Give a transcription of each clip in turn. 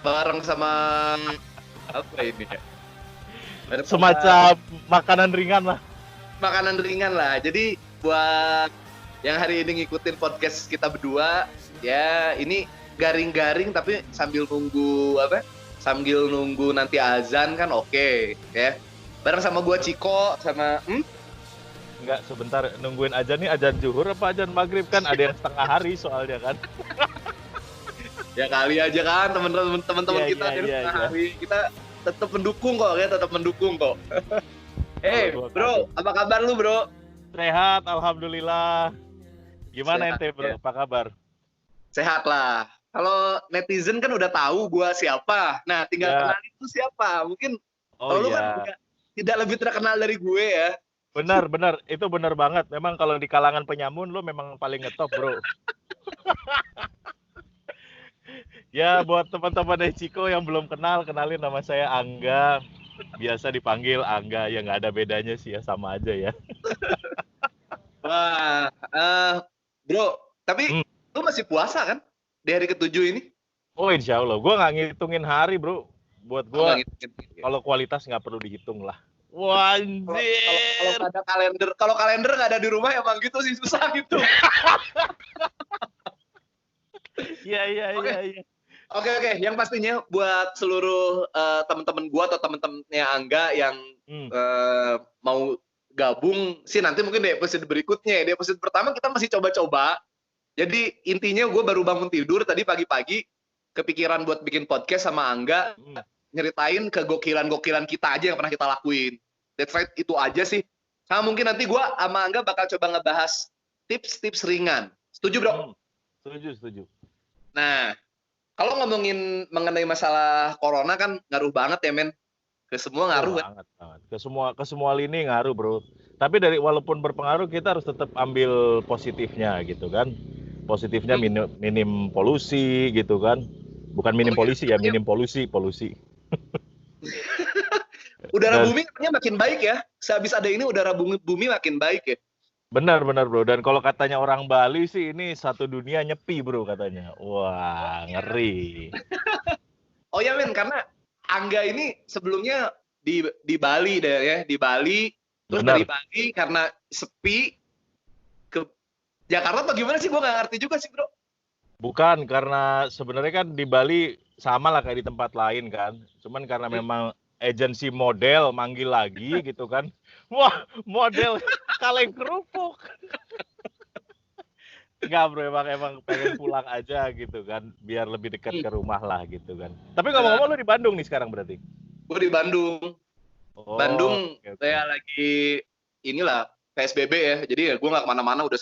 bareng sama apa ini ya? Semacam makanan ringan lah. Makanan ringan lah. Jadi buat yang hari ini ngikutin podcast kita berdua, ya ini garing-garing tapi sambil nunggu apa? Sambil nunggu nanti azan kan oke, ya. Bareng sama gua Ciko sama Enggak, sebentar nungguin ajan nih, ajan zuhur apa ajan maghrib kan ada yang setengah hari soalnya kan. ya kali aja kan teman-teman Iya, kita iya, iya, iya. hari kita tetap mendukung kok ya, tetap mendukung kok. Kalau gua Bro, apa kabar lu, Bro? Sehat, alhamdulillah. Gimana Sehat, ente, bro? ya. Apa kabar? Sehat lah. Kalau netizen kan udah tahu gua siapa. Nah, tinggal Ya. kenalin itu siapa. Mungkin Oh lu kan iya, tidak lebih terkenal dari gue ya. benar, itu benar banget. Memang kalau di kalangan penyamun lo memang paling ngetop, bro. Ya, buat teman-teman dari Ciko yang belum kenal, kenalin nama saya Angga. Biasa dipanggil Angga, ya nggak ada bedanya sih ya, sama aja ya. Wah, Bro, tapi Hmm. lu masih puasa kan di hari ke-7 ini? Oh, insya Allah. Gue nggak ngitungin hari, bro. Buat gue, Nggak ngitungin. kalau kualitas nggak perlu dihitung lah. Wah, anjir. Kalau kalender nggak ada di rumah emang gitu sih, susah gitu. Iya. Oke, yang pastinya buat seluruh teman-teman gua atau teman-temannya Angga yang mau gabung sih nanti mungkin di episode berikutnya. Di episode pertama kita masih coba-coba. Jadi intinya gue baru bangun tidur tadi pagi-pagi, kepikiran buat bikin podcast sama Angga, nyeritain kegokilan-gokilan kita aja yang pernah kita lakuin. That's right, itu aja sih. Sama mungkin nanti gue sama Angga bakal coba ngebahas tips-tips ringan. Setuju, Bro? Setuju. Nah, kalau ngomongin mengenai masalah corona kan ngaruh banget ya, men. Ke semua ngaruh kan? Banget. Ke semua lini ngaruh, bro. Tapi walaupun berpengaruh, kita harus tetap ambil positifnya gitu kan. Positifnya minim polusi gitu kan. Bukan minim polisi ya, minim polusi. Udara bumi katanya makin baik ya. Sehabis ada ini udara bumi makin baik ya. Benar, bro. Dan kalau katanya orang Bali sih ini satu dunia nyepi, bro, katanya. Wah, ngeri. Oh ya, men, karena Angga ini sebelumnya di Bali deh ya, di Bali. Terus Benar. dari Bali karena sepi ke Jakarta atau gimana sih? Gue nggak ngerti juga sih, bro. Bukan, karena sebenarnya kan di Bali sama lah kayak di tempat lain kan. Cuman karena memang agensi model manggil lagi gitu kan. Wah, model kaleng kerupuk. Enggak, bro, emang pengen pulang aja gitu kan, biar lebih dekat ke rumah lah gitu kan. Tapi ngomong-ngomong lu di Bandung nih sekarang berarti? Gue di Bandung. Bandung okay. Saya lagi inilah PSBB ya. Jadi ya gue nggak kemana-mana udah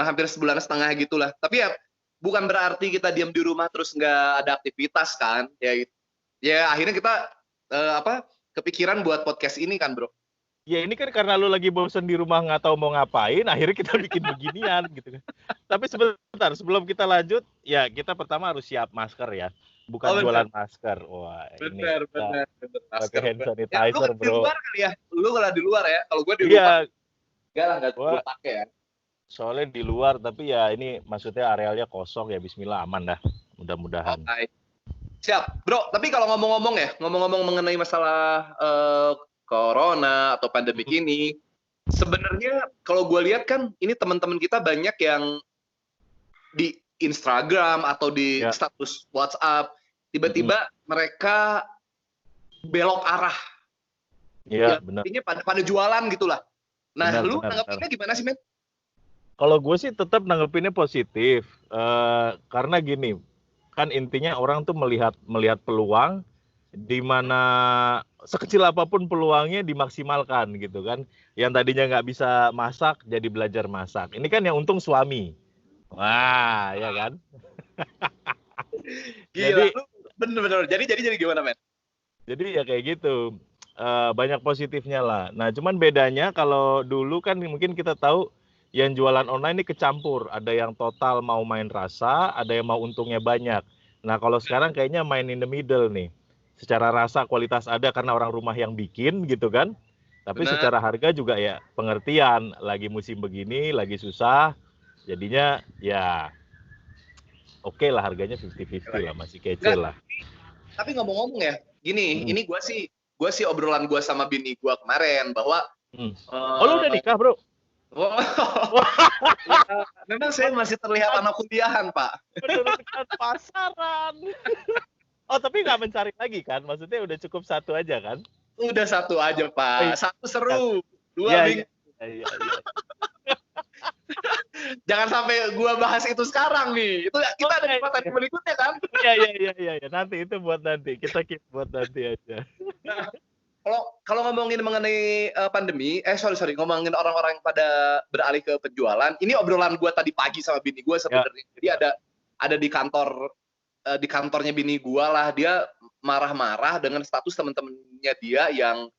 hampir sebulan setengah gitulah. Tapi ya bukan berarti kita diam di rumah terus nggak ada aktivitas kan. Ya akhirnya kita kepikiran buat podcast ini kan, bro. Ya ini kan karena lu lagi bosen di rumah nggak tahu mau ngapain, akhirnya kita bikin beginian gitu kan. Tapi sebentar, sebelum kita lanjut, ya kita pertama harus siap masker ya. Bukan jualan masker. Wah, bener. Pakai hand sanitizer, ya, lu bro. Di luar kali ya? Lu kalau di luar ya? Kalau gue di rumah. Enggak gue pakai ya. Soalnya di luar, tapi ya ini maksudnya arealnya kosong ya, bismillah aman dah. Mudah-mudahan. Okay. Siap, bro. Tapi kalau ngomong-ngomong mengenai masalah corona atau pandemik ini, sebenarnya kalau gue lihat kan ini teman-teman kita banyak yang di Instagram atau di status WhatsApp tiba-tiba mereka belok arah. Iya, benar. Intinya pada jualan gitulah. Nah, lu nanggepinnya gimana sih, men? Kalau gue sih tetap nanggepinnya positif, karena gini, kan intinya orang tuh melihat peluang di mana sekecil apapun peluangnya dimaksimalkan gitu kan. Yang tadinya nggak bisa masak jadi belajar masak. Ini kan yang untung suami. Wah, ya kan? Gila, lu bener-bener. Jadi gimana, men? Jadi ya kayak gitu. Banyak positifnya lah. Nah, cuman bedanya kalau dulu kan mungkin kita tahu yang jualan online ini kecampur. Ada yang total mau main rasa, ada yang mau untungnya banyak. Nah, kalau sekarang kayaknya main in the middle nih. Secara rasa kualitas ada karena orang rumah yang bikin gitu kan. Tapi secara harga juga ya pengertian. Lagi musim begini, lagi susah. Jadinya ya oke lah harganya 50-50 lah, masih kecil lah. tapi ngomong-ngomong ya, gini, ini gue sih obrolan gue sama bini gue kemarin bahwa Oh, lu udah nikah, Bro? ya, memang saya masih terlihat anak kuliahan, Pak. Menurunkan pasaran. Oh, tapi nggak mencari lagi kan? Maksudnya udah cukup satu aja kan? Udah satu aja, Pak. Satu seru, dua bingung. Iya. Jangan sampai gua bahas itu sekarang nih. Itu kita ada di pertanyaan berikutnya kan? Iya. Nanti itu buat nanti. Kita keep buat nanti aja. Nah, kalau ngomongin mengenai pandemi, sorry, ngomongin orang-orang yang pada beralih ke penjualan, ini obrolan gua tadi pagi sama bini gua sebenarnya. Jadi ada di kantornya bini gua lah, dia marah-marah dengan status teman-temannya dia yang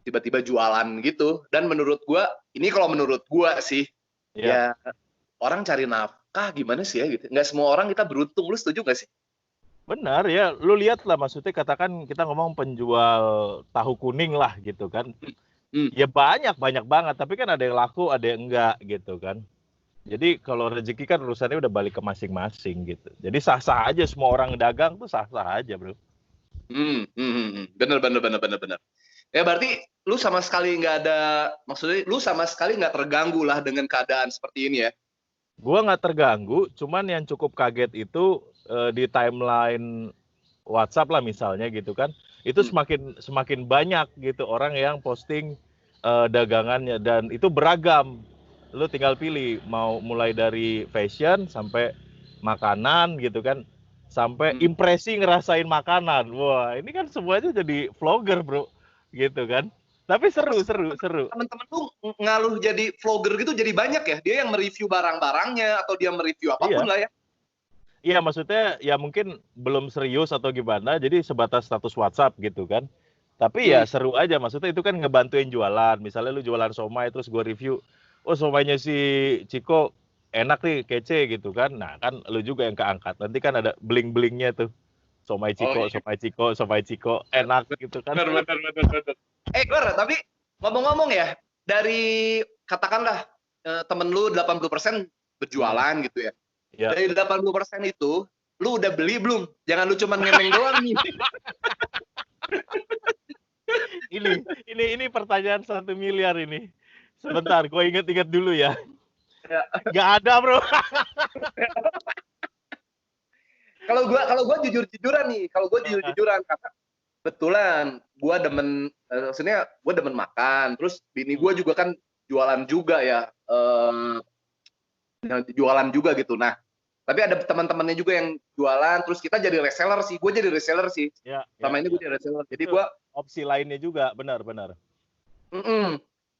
tiba-tiba jualan gitu. Dan menurut gua, ini kalau menurut gua sih, ya orang cari nafkah gimana sih ya gitu. Nggak semua orang kita beruntung. Lu setuju nggak sih? Benar ya, lu lihat lah, maksudnya katakan kita ngomong penjual tahu kuning lah gitu kan. Ya banyak banget, tapi kan ada yang laku, ada yang enggak gitu kan. Jadi kalau rezeki kan urusannya udah balik ke masing-masing gitu. Jadi sah-sah aja, semua orang dagang tuh sah-sah aja, Bro. Bener. Ya berarti lu sama sekali nggak ada, maksudnya lu sama sekali nggak terganggu lah dengan keadaan seperti ini ya? Gua nggak terganggu, cuman yang cukup kaget itu di timeline WhatsApp lah misalnya gitu kan, itu semakin banyak gitu orang yang posting dagangannya, dan itu beragam. Lu tinggal pilih, mau mulai dari fashion sampai makanan gitu kan, sampai impresi ngerasain makanan. Wah, ini kan semuanya jadi vlogger, Bro, gitu kan. Tapi seru. Teman-teman tuh ngaluh jadi vlogger gitu jadi banyak ya? Dia yang mereview barang-barangnya atau dia mereview apapun lah ya? Iya, maksudnya ya mungkin belum serius atau gimana, jadi sebatas status WhatsApp gitu kan. Tapi ya seru aja, maksudnya itu kan ngebantuin jualan. Misalnya lu jualan somai terus gue review, oh somainya si Ciko enak nih, kece gitu kan. Nah kan lu juga yang keangkat, nanti kan ada bling-blingnya tuh. Somai Ciko, somai Ciko, enak gitu kan. Bener. Gor, tapi ngomong-ngomong ya, dari katakanlah temen lu 80% berjualan gitu ya. Dari 80% itu, lu udah beli belum? Jangan lu cuma ngemeng doang nih. Ini pertanyaan 1 miliar ini. Sebentar, gue inget dulu ya. Gak ada, Bro. Kalau gua jujur-jujuran nih, karena kebetulan gua demen, maksudnya gua demen makan, terus bini gua juga kan jualan juga ya, jualan juga gitu. Nah, tapi ada teman-temannya juga yang jualan, terus kita jadi reseller sih. Gue jadi reseller sih. Selama ini gue jadi reseller. Jadi gue opsi lainnya juga, benar.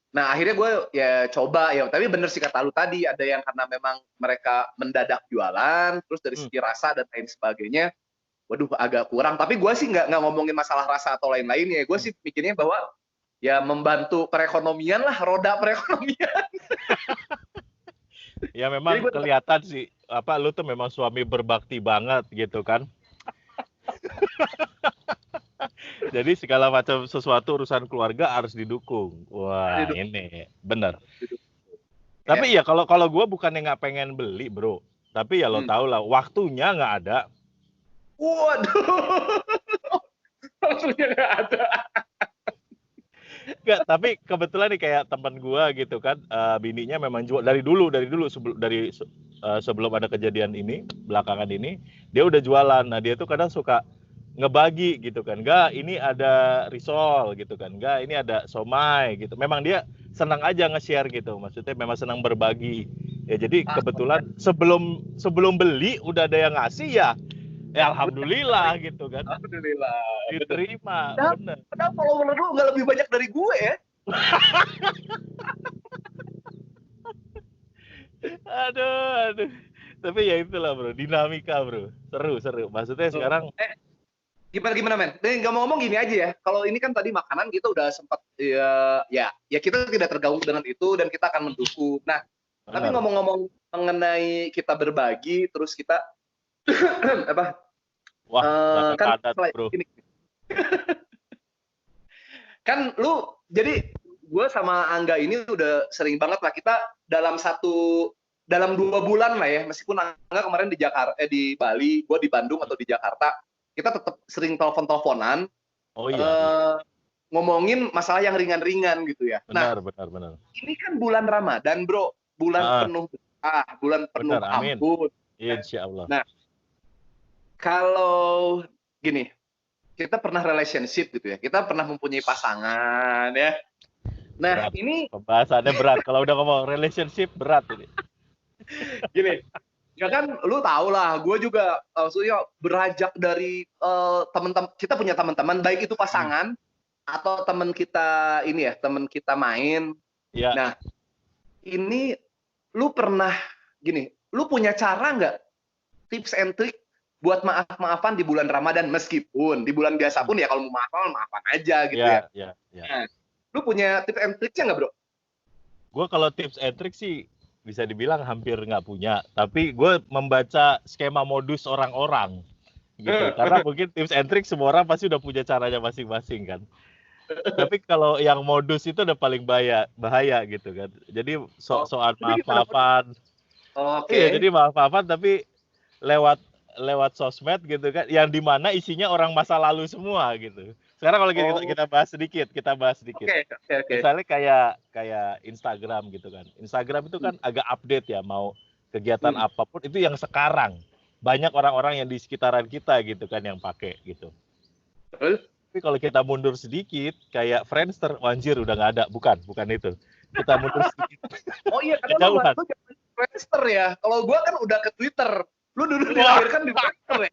Nah, akhirnya gue ya coba ya. Tapi bener sih kata lu tadi, ada yang karena memang mereka mendadak jualan, terus dari segi rasa dan lain sebagainya, waduh agak kurang. Tapi gue sih nggak ngomongin masalah rasa atau lain-lainnya. Gue sih mikirnya bahwa ya membantu perekonomian lah, roda perekonomian. Ya memang kelihatan sih, lu tuh memang suami berbakti banget gitu kan. Jadi segala macam sesuatu urusan keluarga harus didukung. Wah, ini benar. Tapi ya kalau gue bukannya nggak pengen beli, Bro. Tapi ya lo tau lah, waktunya nggak ada. Waduh, waktunya nggak ada. Enggak, tapi kebetulan nih kayak teman gua gitu kan, bininya memang jual dari dulu sebelum ada kejadian ini, belakangan ini dia udah jualan. Nah, dia tuh kadang suka ngebagi gitu kan. Enggak, ini ada risol gitu kan. Enggak, ini ada somai gitu. Memang dia senang aja nge-share gitu. Maksudnya memang senang berbagi. Ya jadi kebetulan sebelum beli udah ada yang ngasih ya. Ya alhamdulillah gitu kan. Alhamdulillah. Diterima. Bener. Padahal follower lu nggak lebih banyak dari gue ya. Aduh. Tapi ya itulah, Bro, dinamika, Bro. Seru. Maksudnya sekarang gimana men? Nggak mau ngomong gini aja ya. Kalau ini kan tadi makanan kita udah sempat ya kita tidak tergabung dengan itu dan kita akan mendukung. Nah, tapi ngomong-ngomong mengenai kita berbagi, terus kita apa? Wah, kan Bro. Kan lu jadi gue sama Angga ini udah sering banget lah kita dalam 2 bulan lah ya, meskipun Angga kemarin di Jakarta, di Bali, gue di Bandung atau di Jakarta, kita tetap sering telepon-teleponan. Oh iya. Ngomongin masalah yang ringan-ringan gitu ya. Benar. Ini kan bulan Ramadan, Bro. Bulan penuh bulan penuh benar, amin. ampun. Insya Allah. Nah, kalau gini, kita pernah relationship gitu ya. Kita pernah mempunyai pasangan ya. Nah, berat. ini Pembahasannya berat. Kalau udah ngomong relationship berat ini. gini, ya kan lu tau lah, gue juga maksudnya beranjak dari teman-teman, kita punya teman-teman, baik itu pasangan atau teman kita ini ya, teman kita main. Ya. Nah, ini lu pernah gini, lu punya cara nggak tips and trick buat maaf-maafan di bulan Ramadan, meskipun di bulan biasa pun ya kalau mau maafan aja gitu ya. Nah, lu punya tips and tricknya nggak, Bro? Gue kalau tips and trick sih bisa dibilang hampir nggak punya, tapi gue membaca skema modus orang-orang gitu. Karena mungkin tips and trick semua orang pasti udah punya caranya masing-masing kan. Tapi kalau yang modus itu udah paling bahaya gitu kan. Jadi soal maaf-maafan. Iya, jadi maaf-maafan tapi lewat sosmed gitu kan, yang dimana isinya orang masa lalu semua gitu. Sekarang kalau kita bahas sedikit. Oke. Misalnya kayak Instagram gitu kan. Instagram itu kan agak update ya, mau kegiatan apapun itu yang sekarang banyak orang-orang yang di sekitaran kita gitu kan yang pakai gitu. Tapi kalau kita mundur sedikit kayak Friendster, anjir udah nggak ada, bukan itu. Kita mundur sedikit. Oh iya, karena lu Friendster ya. Kalau gua kan udah ke Twitter. Lu dulu dilahirkan di Friendster ya.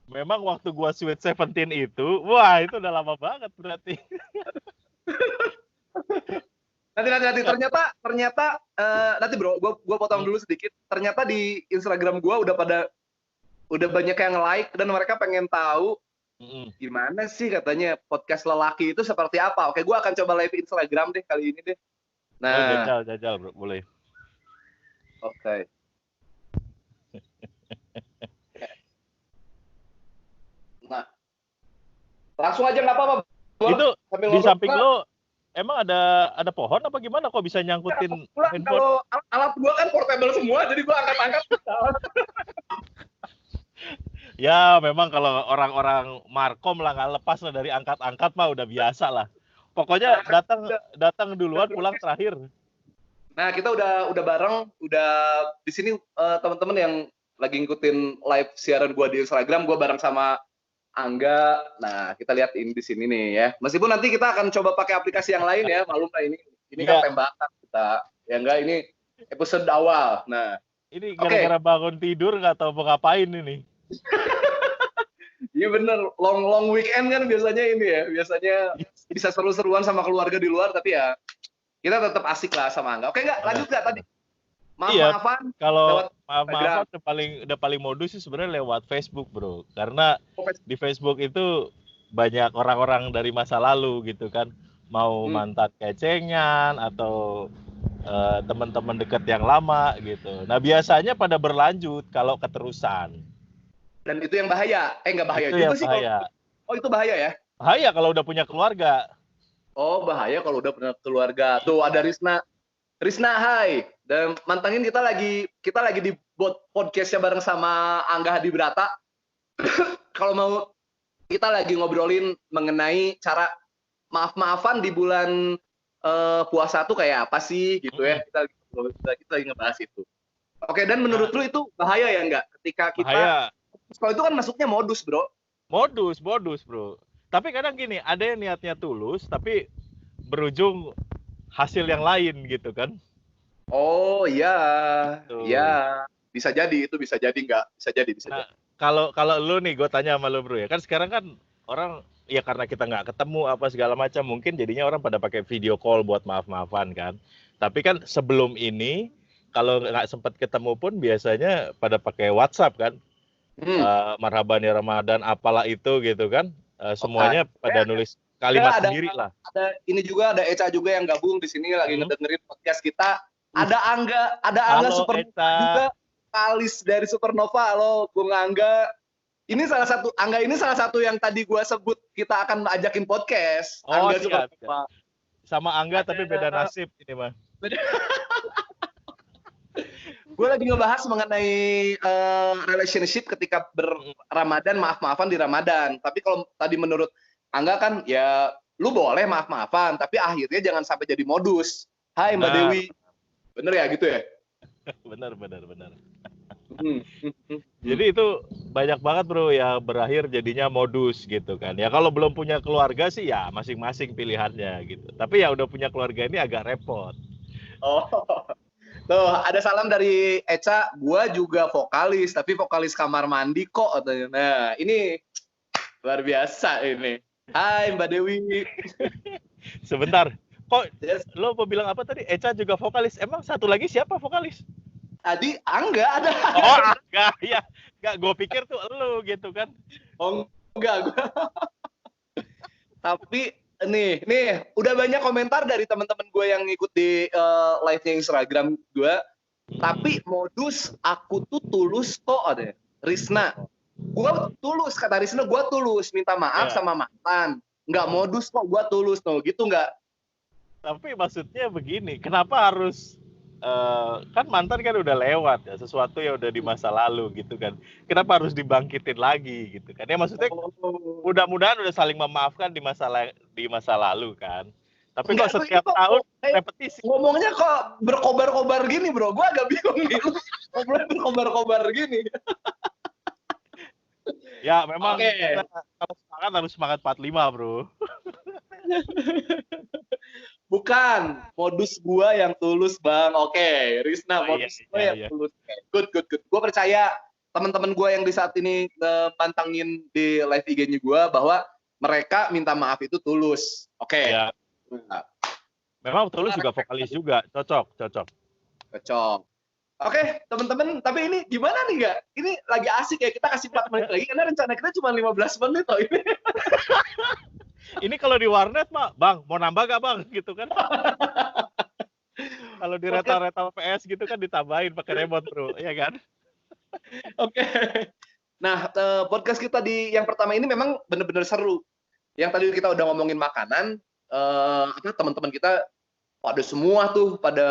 Memang waktu gua Sweet 17 itu, wah itu udah lama banget berarti. Nanti ternyata nanti bro, gua potong dulu sedikit. Ternyata di Instagram gua udah banyak yang like dan mereka pengen tahu gimana sih katanya podcast lelaki itu seperti apa. Oke, gua akan coba live Instagram deh kali ini deh. Nah, jajal bro, boleh. Oke. Nah, langsung aja nggak apa-apa. Itu di samping lo emang ada pohon apa gimana kok bisa nyangkutin handphone? Kalau alat gua kan portable semua, jadi gua angkat-angkat. Ya memang kalau orang-orang markom lah nggak lepas lah dari angkat-angkat mah udah biasa lah. Pokoknya datang duluan, pulang terakhir. Nah, kita udah bareng, udah di sini teman-teman yang lagi ngikutin live siaran gua di Instagram, gua bareng sama Angga. Nah, kita lihat ini di sini nih ya. Meskipun nanti kita akan coba pakai aplikasi yang lain ya, malum lah ini kan tembakan kita. Ya enggak, ini episode awal. Nah, ini gara-gara bangun tidur nggak tahu mau ngapain ini. Iya bener, long weekend kan biasanya ini ya, biasanya bisa seru-seruan sama keluarga di luar, tapi ya kita tetap asik lah sama Angga. Oke nggak, lanjut nggak tadi? Maaf-maafan. Kalau maaf-maafan udah paling modus sih sebenarnya lewat Facebook bro, karena di Facebook itu banyak orang-orang dari masa lalu gitu kan, mau mantan kecengan atau teman-teman dekat yang lama gitu. Nah biasanya pada berlanjut kalau keterusan. Dan itu yang bahaya. Nggak bahaya itu juga sih. Oh itu bahaya ya? Bahaya kalau udah punya keluarga. Oh bahaya kalau udah punya keluarga. Tuh ada Rizna, hai. Dan mantangin kita lagi di podcastnya bareng sama Angga Hadi Brata. Kalau mau kita lagi ngobrolin mengenai cara maaf-maafan di bulan puasa tuh kayak apa sih gitu ya. Kita lagi ngebahas itu. Oke, dan menurut lu itu bahaya ya nggak? Ketika kita bahaya. Kalau itu kan masuknya modus, bro. Modus, bro. Tapi kadang gini, ada yang niatnya tulus, tapi berujung hasil yang lain gitu kan? Oh iya, iya. Bisa jadi nggak? Bisa jadi. Nah, kalau lu nih, gue tanya sama lu bro ya, kan sekarang kan orang ya karena kita nggak ketemu apa segala macam, mungkin jadinya orang pada pakai video call buat maaf-maafan kan. Tapi kan sebelum ini, kalau nggak sempat ketemu pun biasanya pada pakai WhatsApp kan. Marhaban ya Ramadan apalah itu gitu kan, semuanya pada nulis kalimat sendiri lah. Ada ini juga, ada Eca juga yang gabung di sini lagi ngedengerin podcast kita. Ada Angga Halo, Supernova juga, Kalis dari Supernova. Halo Bung Angga. Ini Angga ini salah satu yang tadi gua sebut kita akan ajakin podcast. Angga Supernova. Sama Angga tapi beda nasib ini mah. Gue lagi ngebahas mengenai relationship ketika berRamadan, maaf-maafan di Ramadan. Tapi kalau tadi menurut Angga kan ya lu boleh maaf-maafan, tapi akhirnya jangan sampai jadi modus. Hai Mbak Dewi. Bener ya gitu ya? Benar. Jadi itu banyak banget bro ya berakhir jadinya modus gitu kan. Ya kalau belum punya keluarga sih ya masing-masing pilihannya gitu. Tapi ya udah punya keluarga ini agak repot. Oh, tuh ada salam dari Eca. Gua juga vokalis, tapi vokalis kamar mandi kok. Nah ini luar biasa ini. Hai Mbak Dewi. Sebentar. Kok lo mau bilang apa tadi? Eca juga vokalis. Emang satu lagi siapa vokalis? Tadi Angga ada. Oh, Angga. Ya. Enggak, gue pikir tuh lo gitu kan. Oh, enggak. Tapi nih, udah banyak komentar dari teman-teman gue yang ngikut di live-nya Instagram gue. Tapi modus aku tuh tulus kok ada. Risna. Gue tulus, kata Risna, gue tulus. Minta maaf sama mantan. Nggak modus kok, gue tulus. No, gitu nggak? Tapi maksudnya begini, kenapa harus kan mantan kan udah lewat ya, sesuatu yang udah di masa lalu gitu kan. Kenapa harus dibangkitin lagi gitu kan? Ya maksudnya mudah-mudahan udah saling memaafkan di masa lalu kan. Tapi kok setiap tahun repetisi. Ngomongnya kok berkobar-kobar gini bro, gue agak bingung nih. Ngobrolnya berkobar-kobar gini. Ya memang kita kalau semangat harus semangat 45 bro. Bukan, modus gua yang tulus bang. Oke, Risna, modus gua yang tulus. Good. Gua percaya teman-teman gua yang di saat ini pantangin di live IG-nya gua bahwa mereka minta maaf itu tulus. Oke. Ya. Memang tulus juga vokalis juga, cocok. Oke, teman-teman, tapi ini gimana nih nggak? Ini lagi asik ya, kita kasih 4 menit lagi karena rencana kita cuma 15 menit loh ini. Ini kalau di warnet mah, bang, mau nambah gak bang? Gitu kan. Kalau di rental PS gitu kan ditambahin pakai remote bro, ya kan? Oke. Nah, podcast kita di yang pertama ini memang benar-benar seru. Yang tadi kita udah ngomongin makanan, teman-teman kita pada semua tuh pada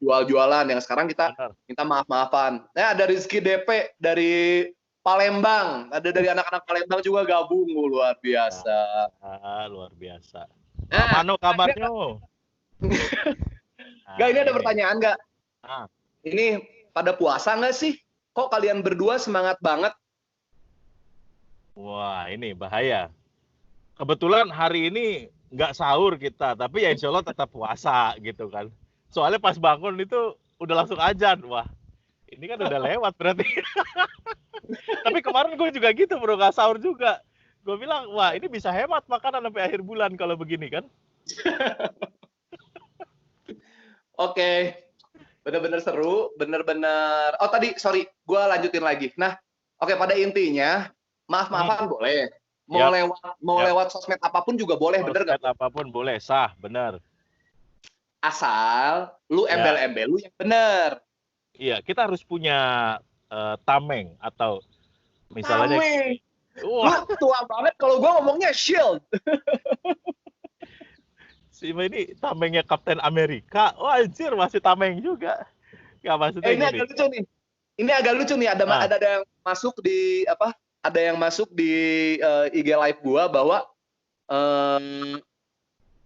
jual-jualan. Yang sekarang kita minta maaf-maafan. Nah, ada Rizky DP dari Palembang, ada dari anak-anak Palembang juga gabung, luar biasa. Luar biasa. Mano kabarnya? Gak, ini ada pertanyaan gak? Ini pada puasa nggak sih? Kok kalian berdua semangat banget? Wah, ini bahaya. Kebetulan hari ini nggak sahur kita, tapi ya insya Allah tetap puasa gitu kan. Soalnya pas bangun itu udah langsung azan, wah. Ini kan udah lewat berarti. Tapi kemarin gue juga gitu bro, gak sahur juga. Gue bilang, wah ini bisa hemat makanan sampai akhir bulan kalau begini kan. Oke. Bener-bener seru, bener-bener. Oh tadi, sorry, gue lanjutin lagi. Nah, oke, pada intinya, maaf-maafan boleh. Mau lewat sosmed apapun juga boleh, bener gak? Sosmed apapun boleh, sah, bener. Asal lu embel-embel lu yang bener. Iya, kita harus punya tameng atau misalnya. Tameng. Wah, tua banget kalau gue ngomongnya shield. Si ini tamengnya Kapten Amerika. Wah, anjir masih tameng juga. Gak maksudnya ini agak lucu nih. Ini agak lucu nih. Ada yang masuk di apa? Ada yang masuk di IG live gua bahwa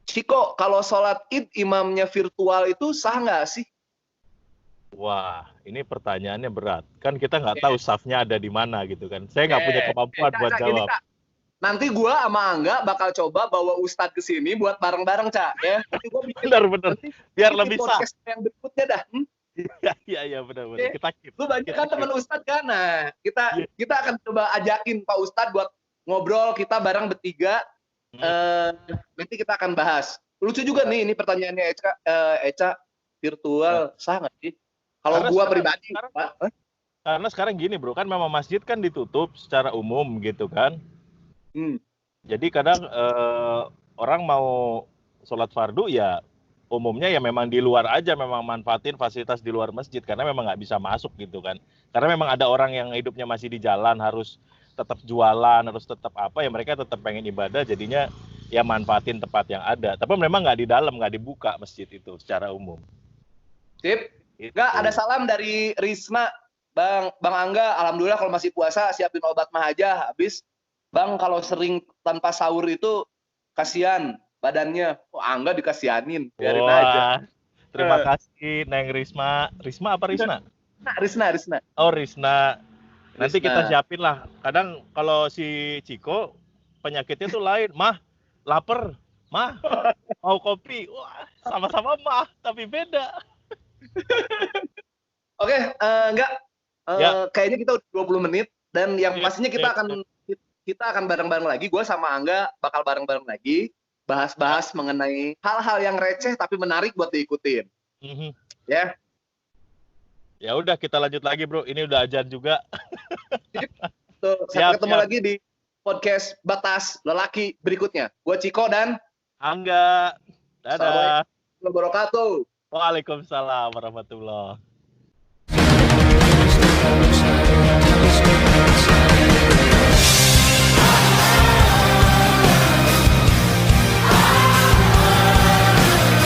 Ciko, kalau sholat Id imamnya virtual itu sah nggak sih? Wah, ini pertanyaannya berat. Kan kita nggak tahu safnya ada di mana gitu kan. Saya nggak punya kemampuan buat jawab. Nanti gue sama Angga bakal coba bawa Ustadz ke sini buat bareng-bareng, Cak. Ya. Nanti gue bikin bener. Biar lebih sah. Yang berikutnya dah. Iya, benar-benar. Kita keep. Lu banyak kan teman Ustadz kan? Nah, kita akan coba ajakin Pak Ustadz buat ngobrol kita bareng bertiga. Nanti kita akan bahas. Lucu juga nih ini pertanyaannya Eca virtual sah nggak sih? Kalau gua pribadi, karena sekarang gini bro, kan memang masjid kan ditutup secara umum gitu kan. Jadi kadang orang mau sholat fardu ya umumnya ya memang di luar aja, memang manfaatin fasilitas di luar masjid karena memang nggak bisa masuk gitu kan. Karena memang ada orang yang hidupnya masih di jalan, harus tetap jualan, harus tetap apa ya, mereka tetap pengen ibadah, jadinya ya manfaatin tempat yang ada. Tapi memang nggak di dalam, nggak dibuka masjid itu secara umum. Sip. Gitu. Enggak, ada salam dari Risma. Bang Angga, alhamdulillah kalau masih puasa siapin obat mah aja. Habis Bang kalau sering tanpa sahur itu kasihan badannya. Oh, Angga dikasihanin, biarin aja. Wah, terima kasih Neng Risma. Risma apa Risna? Risna. Oh, Risna. Nanti kita Risna. siapin lah. Kadang kalau si Ciko penyakitnya tuh lain. Mah, lapar. Mah, mau kopi. Wah, sama-sama mah, tapi beda. Oke, enggak. Ya. Kayaknya kita udah 20 menit dan yang pastinya kita akan bareng-bareng lagi. Gue sama Angga bakal bareng-bareng lagi bahas-bahas mengenai hal-hal yang receh tapi menarik buat diikutin. Ya. Ya udah kita lanjut lagi, Bro. Ini udah azan juga. Sampai ketemu lagi di podcast Batas Lelaki berikutnya. Gue Ciko dan Angga. Dadah. Assalamualaikum warahmatullahi wabarakatuh. Waalaikumsalam warahmatullahi.